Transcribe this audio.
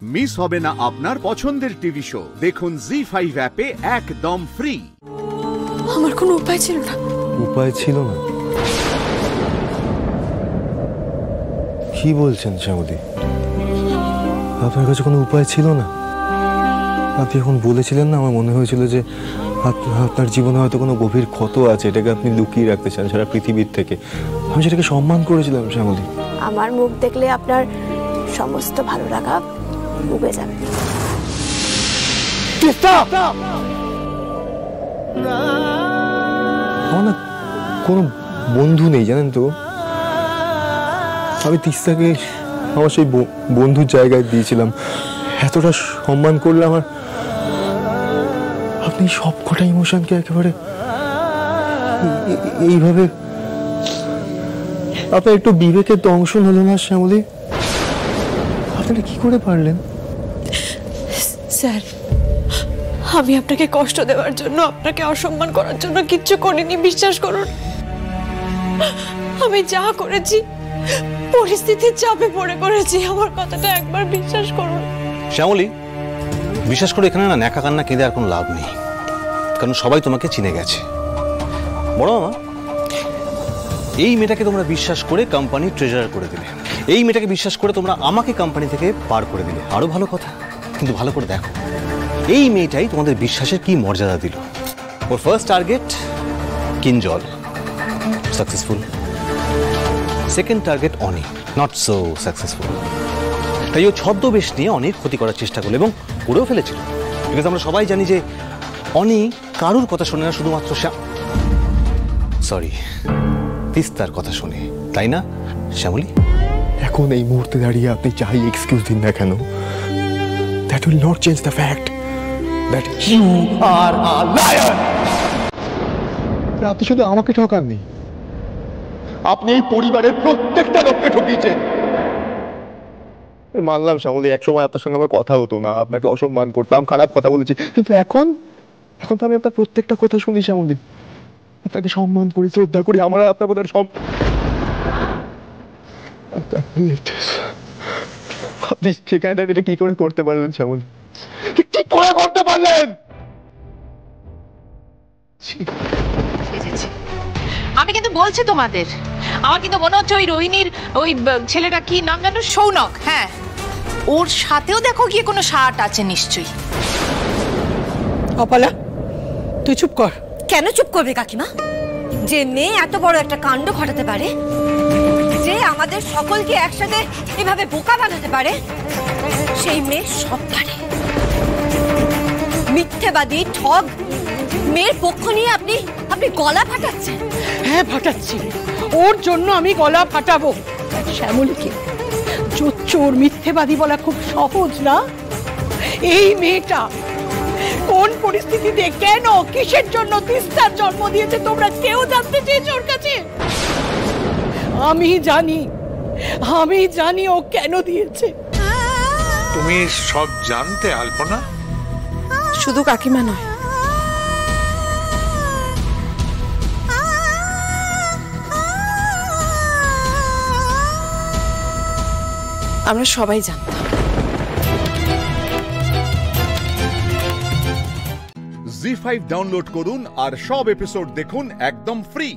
Miss হবে না আপনার পছন্দের টিভি শো। দেখুন জি5 অ্যাপে একদম ফ্রি। আমার কোনো উপায় ছিল না। উপায় ছিল না? কি বলছেন শ্যামলী? আপনার কাছে কোনো উপায় ছিল না? আপনি এখন বলেছিলেন না, আমার মনে হয়েছিল যে আপনার জীবনে হয়তো কোনো গভীর ক্ষত আছে, এটাকে আপনি লুকিয়ে রাখতে চান সারা পৃথিবীর থেকে। আমি সেটাকে সম্মান করেছিলাম শ্যামলী। আমার মুখ দেখলে আপনার সমস্ত ভালো লাগা উবে যাবে। আমার না কোনো বন্ধু নেই, জানেন তো। আমি তিস্তাকে আমার সেই বন্ধুর জায়গায় দিয়েছিলাম, এতটা সম্মান করলাম। আর আপনি সবকটা ইমোশনকে একেবারে এইভাবে, আপনার একটু বিবেকের দংশন হলো না শ্যামলী? আপনারা কি করে পারলেন? স্যার, আমি আপনাকে কষ্ট দেওয়ার জন্য, আপনাকে অসম্মান করার জন্য কিচ্ছু করিনি, বিশ্বাস করুন। আমি যা করেছি পরিস্থিতির চাপে পড়ে করেছি, আমার কথাটা একবার বিশ্বাস করুন। শ্যামলী, বিশ্বাস করে এখানে না ন্যাকা কান্না কেঁদে আর কোনো লাভ নেই, কারণ সবাই তোমাকে চিনে গেছে। বড় মামা, এই মেয়েটাকে তোমরা বিশ্বাস করে কোম্পানি ট্রেজারার করে দিলে, এই মেয়েটাকে বিশ্বাস করে তোমরা আমাকে কোম্পানি থেকে পার করে দিলে, আরো ভালো কথা। কিন্তু ভালো করে দেখো, এই মেয়েটাই তোমাদের বিশ্বাসের কি মর্যাদা দিল। ওর first target Kinjal, successful. Second target Ani, not so successful. তাই ও ছদ্মবেশ নিয়ে অনির ক্ষতি করার চেষ্টা করলো এবং করেও ফেলেছিল। বিকজ আমরা সবাই জানি যে অনি কারুর কথা শোনে না, শুধুমাত্র তিস্তার কথা শোনে, তাই না শ্যামলী? এখন এই মুহূর্তে দাঁড়িয়ে আপনি যাই এক্সকিউজ দিন না কেন, that will not change the fact that you are a liar. আপনি শুধু আমাকে ঠকাননি, আপনি এই পরিবারের প্রত্যেকটা লোককে ঠকিয়েছেন। মানলাম শ্যামলী, একসময় আপনার সঙ্গে আমার কথা হতো না, আপনাকে অসম্মান করতাম, খারাপ কথা বলেছি, কিন্তু এখন তো আমি আপনার প্রত্যেকটা কথা শুনি শ্যামলী। আপনাকে সম্মান করি, শ্রদ্ধা করি, আমরা আপনার বোধহয় সব। আপনি সেখানে এটা কি করে করতে পারলেন শ্যামলী? কি করে করতে পারলেন? আমি কিন্তু বলছি তোমাদের, আমার কিন্তু মনে হচ্ছে ওই রোহিণীর ওই ছেলেটা, কি নাম জানো, সৌনক, হ্যাঁ, ওর সাথেও দেখো গিয়ে কোনো শার্ট আছে নিশ্চয়ই। অপলা, তুই চুপ কর। কেন চুপ করবে কাকিমা? যে মেয়ে এত বড় একটা কাণ্ড ঘটাতে পারে, যে আমাদের সকলকে একসাথে এভাবে বোকা বানাতে পারে, সেই মেয়ে সব পারে। মিথ্যেবাদী, ঠগ মেয়ের পক্ষ নিয়ে আপনি গলা ফাটাচ্ছেন। হ্যাঁ, ফাটাচ্ছি। ওর জন্য আমি গলা ফাটাবো। শ্যামলীকে চোর মিথ্যেবাদী বলা খুব সহজ না। এই মেয়েটা কোন পরিস্থিতিতে, কেন, কিসের জন্য তিস্তার জন্ম দিয়েছে তোমরা কেউ জানতে চেয়েছো ওর কাছে? আমি জানি ও কেন দিয়েছে। তুমি সব জানতে আলপনা? শুধু কাকিমা নয়, আমরা সবাই জানতাম। জি5 ডাউনলোড করুন আর সব এপিসোড দেখুন একদম ফ্রি।